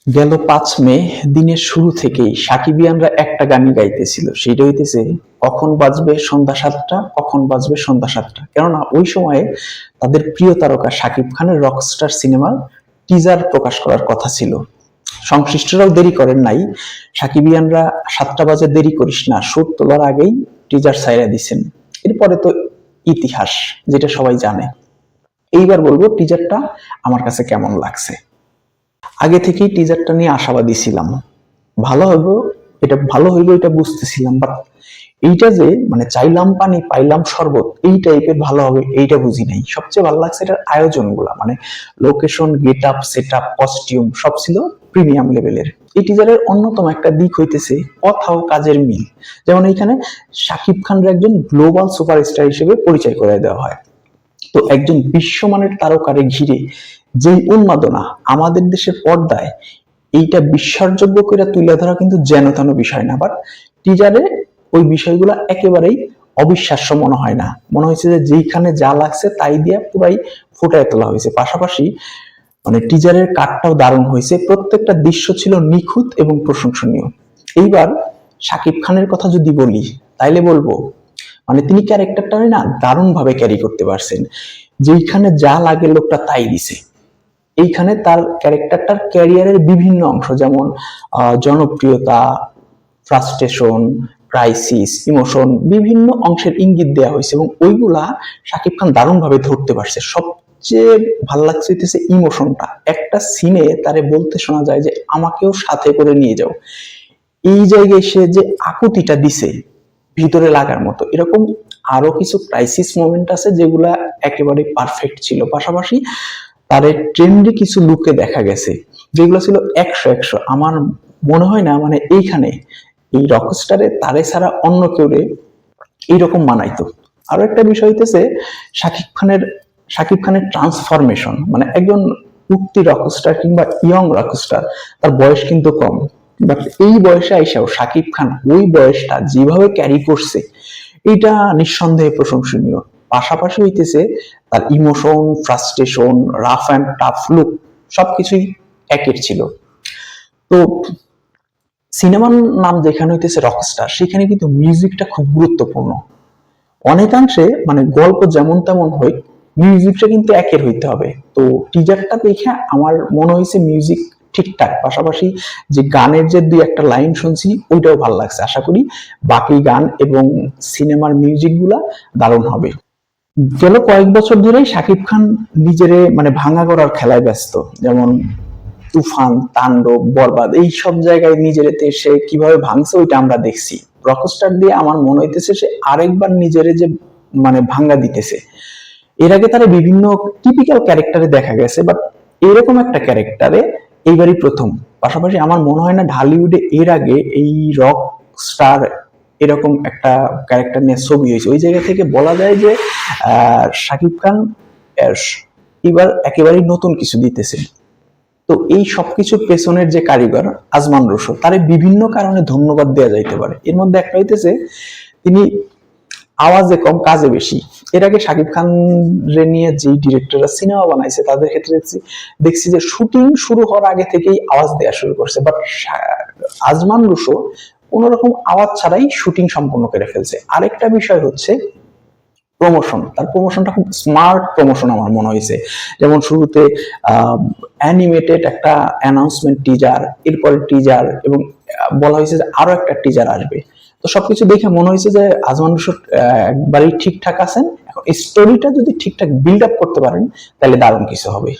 গেল 5 মে দিনের শুরু থেকেই সাকিবিয়ানরা একটা গানই গাইতেছিল, সেটা হইতেছে কখন বাজবে সন্ধ্যা 7টা, কখন বাজবে সন্ধ্যা 7টা। কেননা ওই সময়ে তাদের প্রিয় তারকা শাকিব খানের রকস্টার সিনেমার টিজার প্রকাশ করার কথা ছিল। সংশ্লিষ্টরাও দেরি করেন নাই। সাকিবিয়ানরা 7টা বাজে দেরি করিস না শুট তোলার আগেই টিজার ছাইড়া দিছেন। এরপরে তো ইতিহাস, যেটা সবাই জানে। এইবার বলবো টিজারটা আমার কাছে কেমন লাগছে। আগে থেকেই টিজারটা নিয়ে আশাবাদী ছিলাম, ভালো হইব, ভালো হইব এটা বুঝতেছিলাম, বাট এইটা যে মানে চাইলাম পানি পাইলাম শরবত এই টাইপের ভালো হবে এইটা বুঝি নাই। সবচেয়ে ভালো লাগছে এটার আয়োজন গুলা, মানে location, get up, set up, costume সব ছিল প্রিমিয়াম লেভেলের। এই টিজারের অন্যতম একটা দিক হইতেছে কথা ও কাজের মিল। যেমন এইখানে শাকিব খানের একজন গ্লোবাল সুপারস্টার হিসেবে পরিচয় করে দেওয়া হয়। তো একজন বিশ্বমানের তারকারে ঘিরে যে উন্মাদনা আমাদের দেশের পর্দায়, এইটা বিশ্বাসযোগ্য করে তুলে ধরা কিন্তু যেন তেন বিষয় না, বাট টিজারে ওই বিষয়গুলো একেবারেই অবিশ্বাস্য মনে হয় না। মনে হয়েছে যে যেইখানে যা লাগছে তাই দিয়ে পুরাই ফুটায় তোলা হয়েছে। পাশাপাশি মানে টিজারের কাটটাও দারুণ হয়েছে, প্রত্যেকটা দৃশ্য ছিল নিখুঁত এবং প্রশংসনীয়। এইবার শাকিব খানের কথা যদি বলি তাইলে বলবো মানে তিনি ক্যারেক্টারটারে না দারুণ ভাবে ক্যারি করতে পারছেন। যেইখানে যা লাগে লোকটা তাই দিছে। এইখানে তার ক্যারেক্টারটার ক্যারিয়ারের বিভিন্ন অংশ, যেমন জনপ্রিয়তা, ফ্রাস্ট্রেশন, ক্রাইসিস, ইমোশন, বিভিন্ন অংশের ইঙ্গিত দেওয়া হয়েছে এবং ওইগুলা শাকিব খান দারুণ ভাবে ধরতে পারছে। সবচেয়ে ভালো লাগছে হইতেছে ইমোশনটা। একটা সিনে তারে বলতে শোনা যায় যে আমাকেও সাথে করে নিয়ে যাও। এই জায়গায় সে যে আকুতিটা দিছে ভিতরে লাগার মতো, এরকম আরো কিছু ক্রাইসিস মোমেন্ট আছে যেগুলা একেবারে পারফেক্ট ছিল। পাশাপাশি তার ট্রেন্ডে কিছু লুকে দেখা গেছে যেগুলো ছিল 100-100। আমার মনে হয় না মানে এইখানে এই রকস্টারে তারে ছাড়া অন্য কেউ এইরকম মানাইতো। আরো একটা বিষয় হইতেছে শাকিব খানের ট্রান্সফরমেশন, মানে একজন উঠতি রকস্টার কিংবা ইয়ং রকস্টার, তার বয়স কিন্তু কম, বাট এই বয়সে আইসাও শাকিব খান ওই বয়সটা যেভাবে ক্যারি করছে এটা নিঃসন্দেহে প্রশংসনীয়। পাশাপাশি হইতেছে তার emotion, frustration, rough and tough look সবকিছুই একের ছিল। তো সিনেমার নাম যেখানে হইতেছে রকস্টার, সেখানে কিন্তু মিউজিকটা খুব গুরুত্বপূর্ণ। অনেকাংশে মানে গল্প যেমন তেমন হয়, মিউজিকটা কিন্তু একের হইতে হবে। তো টিজারটা দেখে আমার মনে হয়েছে মিউজিক ঠিকঠাক, পাশাপাশি যে গানের যে দুই একটা লাইন শুনছি ওইটাও ভালো লাগছে। আশা করি বাকি গান এবং সিনেমার মিউজিক গুলা দারুণ হবে। গেল কয়েক বছর ধরেই শাকিব খান নিজেরে মানে ভাঙা করার খেলায় ব্যস্ত, যেমন তুফান, তাণ্ডব, বরবাদ এই সব জায়গায় নিজেরেতে সে কিভাবে ভাঙছে ওইটা আমরা দেখছি। রকস্টার দিয়ে আমার মনে হইতেছে সে আরেকবার নিজেরে যে মানে ভাঙ্গা দিতেছে। এর আগে তারা বিভিন্ন টিপিক্যাল ক্যারেক্টারে দেখা গেছে, বাট এরকম একটা ক্যারেক্টারে এইবারই প্রথম। পাশাপাশি আমার মনে হয় না ঢালিউডে এর আগে এই রক স্টার এরকম একটা ক্যারেক্টার নিয়ে ছবি হয়েছে। ওই জায়গা থেকে বলা যায় যে শাকিব খান এবার একেবারেই নতুন কিছু দিতেছে। তো এই সবকিছুর পেছনের যে কারিগর আজমান রুশো, তার বিভিন্ন কারণে ধন্যবাদ দেওয়া যাইতে পারে। এর মধ্যে একটা হইতেছে তিনি আওয়াজে কম কাজে বেশি। এর আগে শাকিব খান রে নিয়ে যেই ডিরেক্টররা সিনেমা বানাইছে তাদের ক্ষেত্রে দেখছি যে শুটিং শুরু হওয়ার আগে থেকেই আওয়াজ দেওয়া শুরু করছে, বাট আজমান রুশো কোন রকম আওয়াজ ছাড়াই শুটিং সম্পন্ন করে ফেলছে। আরেকটা বিষয় হচ্ছে প্রমোশন। তার প্রমোশনটা খুব স্মার্ট প্রমোশন আমার মনে হয়েছে। যেমন শুরুতে অ্যানিমেটেড একটা অ্যানাউন্সমেন্ট টিজার, এরপরে টিজার, এবং বলা হয়েছে যে আরো একটা টিজার আসবে। তো সবকিছু দেখে মনে হয়েছে যে আজমান রুশো একবারই ঠিকঠাক আছেন। এখন স্টোরিটা যদি ঠিকঠাক বিল্ড আপ করতে পারেন তাহলে দারুণ কিছু হবে।